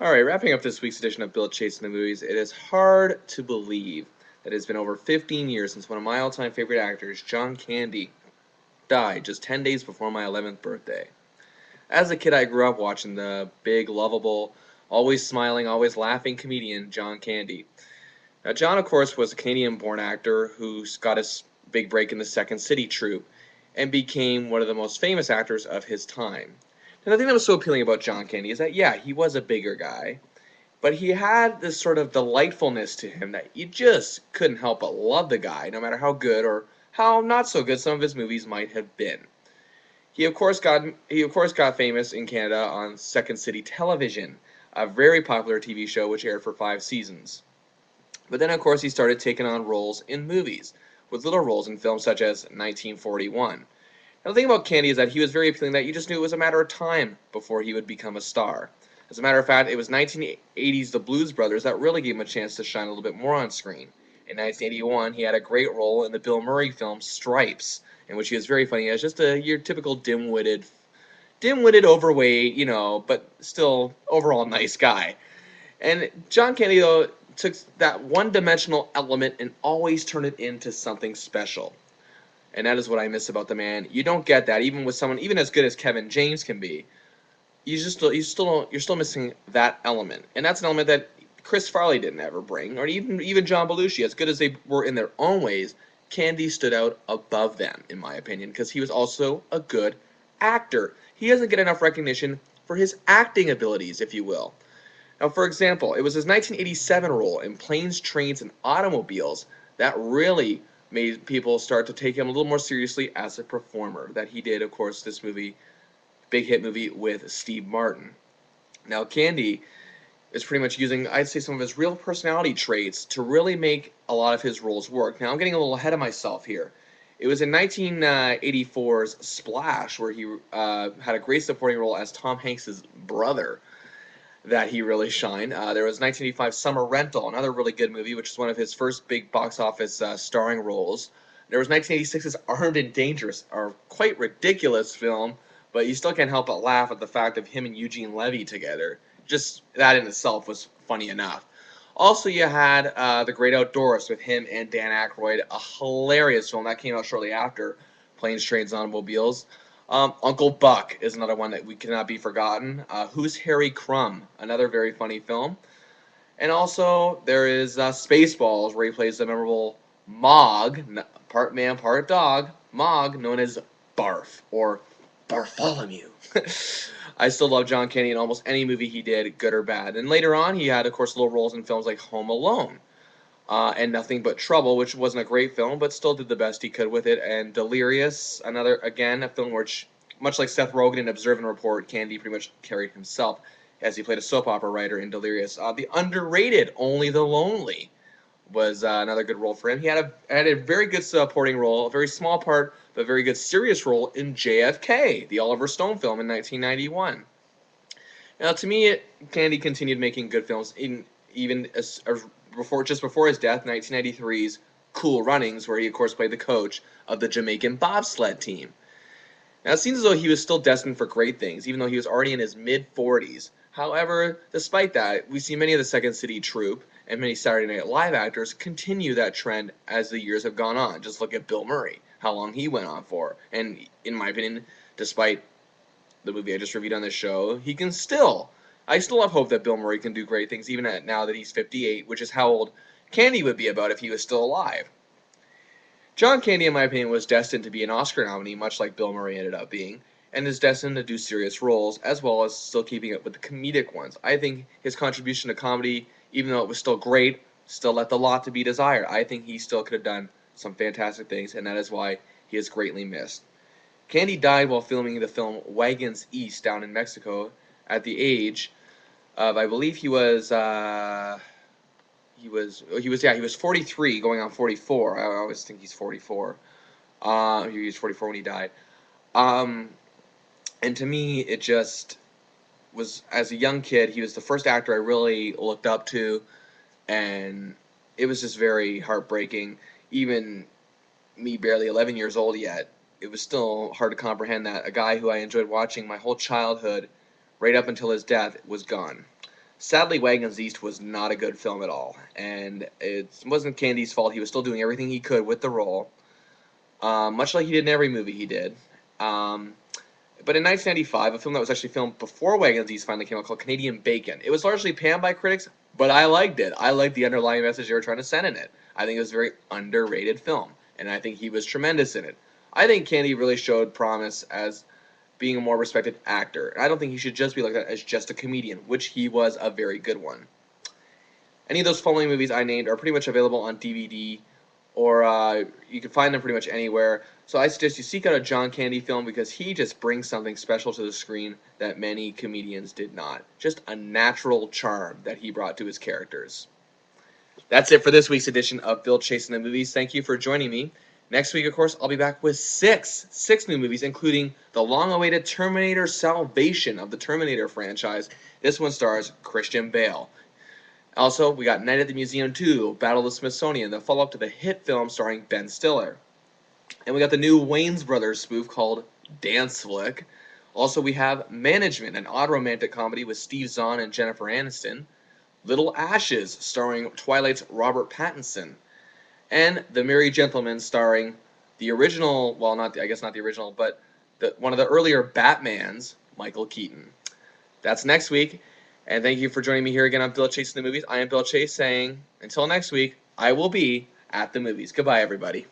Alright, wrapping up this week's edition of Bill Chasing the Movies, it is hard to believe that it has been over 15 years since one of my all-time favorite actors, John Candy, died just 10 days before my 11th birthday. As a kid, I grew up watching the big, lovable, always smiling, always laughing comedian, John Candy. Now, John, of course, was a Canadian-born actor who got his big break in the Second City troupe and became one of the most famous actors of his time. And the thing that was so appealing about John Candy is that, yeah, he was a bigger guy, but he had this sort of delightfulness to him that you just couldn't help but love the guy, no matter how good or how not so good some of his movies might have been. He of course got famous in Canada on Second City Television, a very popular TV show which aired for 5 seasons. But then, of course, he started taking on roles in movies, with little roles in films such as 1941. Now, the thing about Candy is that he was very appealing that you just knew it was a matter of time before he would become a star. As a matter of fact, it was 1980's The Blues Brothers that really gave him a chance to shine a little bit more on screen. In 1981, he had a great role in the Bill Murray film Stripes, in which he was very funny as just your typical dim-witted, overweight, but still overall nice guy. And John Candy, though, took that one-dimensional element and always turned it into something special. And that is what I miss about the man. You don't get that even with someone even as good as Kevin James can be. You're still missing that element, and that's an element that Chris Farley didn't ever bring, or even John Belushi. As good as they were in their own ways, Candy stood out above them, in my opinion, because he was also a good actor. He doesn't get enough recognition for his acting abilities, if you will. Now, for example, it was his 1987 role in Planes, Trains, and Automobiles that really made people start to take him a little more seriously as a performer. That he did, of course, this movie, big hit movie with Steve Martin. Now, Candy is pretty much using, I'd say, some of his real personality traits to really make a lot of his roles work. Now, I'm getting a little ahead of myself here. It was in 1984's Splash, where he had a great supporting role as Tom Hanks' brother, that he really shined. There was 1985 Summer Rental, another really good movie, which is one of his first big box office starring roles. There was 1986's Armed and Dangerous, a quite ridiculous film, but you still can't help but laugh at the fact of him and Eugene Levy together. Just that in itself was funny enough. Also, you had The Great Outdoors with him and Dan Aykroyd, a hilarious film that came out shortly after Planes, Trains, and Automobiles. Uncle Buck is another one that we cannot be forgotten. Who's Harry Crumb? Another very funny film. And also, there is Spaceballs, where he plays the memorable Mog, part man, part dog, Mog, known as Barf, or Bartholomew. I still love John Candy in almost any movie he did, good or bad. And later on, he had, of course, little roles in films like Home Alone and Nothing But Trouble, which wasn't a great film, but still did the best he could with it. And Delirious, another, again, a film which, much like Seth Rogen in Observe and Report, Candy pretty much carried himself as he played a soap opera writer in Delirious. The underrated Only the Lonely was another good role for him. He had a very good supporting role, a very small part, but very good serious role in JFK, the Oliver Stone film in 1991. Now, to me, Candy continued making good films in even just before his death, 1993's Cool Runnings, where he of course played the coach of the Jamaican bobsled team. Now, it seems as though he was still destined for great things, even though he was already in his mid-40s. However, despite that, we see many of the Second City troupe and many Saturday Night Live actors continue that trend as the years have gone on. Just look at Bill Murray, how long he went on for. And in my opinion, despite the movie I just reviewed on this show, I still have hope that Bill Murray can do great things even now that he's 58, which is how old Candy would be about if he was still alive. John Candy, in my opinion, was destined to be an Oscar nominee, much like Bill Murray ended up being, and is destined to do serious roles, as well as still keeping up with the comedic ones. I think his contribution to comedy, even though it was still great, still left a lot to be desired. I think he still could have done some fantastic things, and that is why he is greatly missed. Candy died while filming the film Wagons East down in Mexico at the age of, I believe he was 43 going on 44. I always think he's 44. He was 44 when he died. Um, and to me, it just was, as a young kid, he was the first actor I really looked up to, and it was just very heartbreaking. Even me, barely 11 years old yet, it was still hard to comprehend that a guy who I enjoyed watching my whole childhood, right up until his death, was gone. Sadly, Wagons East was not a good film at all, and it wasn't Candy's fault. He was still doing everything he could with the role, much like he did in every movie he did. Um, but in 1995, a film that was actually filmed before Wagons East finally came out called Canadian Bacon. It was largely panned by critics, but I liked it. I liked the underlying message they were trying to send in it. I think it was a very underrated film, and I think he was tremendous in it. I think Candy really showed promise as being a more respected actor. I don't think he should just be looked at as just a comedian, which he was a very good one. Any of those following movies I named are pretty much available on DVD, or you can find them pretty much anywhere. So I suggest you seek out a John Candy film because he just brings something special to the screen that many comedians did not. Just a natural charm that he brought to his characters. That's it for this week's edition of Bill Chasing the Movies. Thank you for joining me. Next week, of course, I'll be back with six new movies, including the long-awaited Terminator Salvation of the Terminator franchise. This one stars Christian Bale. Also, we got Night at the Museum 2, Battle of the Smithsonian, the follow-up to the hit film starring Ben Stiller. And we got the new Wayans Brothers spoof called Dance Flick. Also, we have Management, an odd romantic comedy with Steve Zahn and Jennifer Aniston. Little Ashes, starring Twilight's Robert Pattinson. And The Merry Gentleman, starring the original, well, not the original, but one of the earlier Batmans, Michael Keaton. That's next week, and thank you for joining me here again on Bill Chasing the Movies. I am Bill Chase saying, until next week, I will be at the movies. Goodbye, everybody.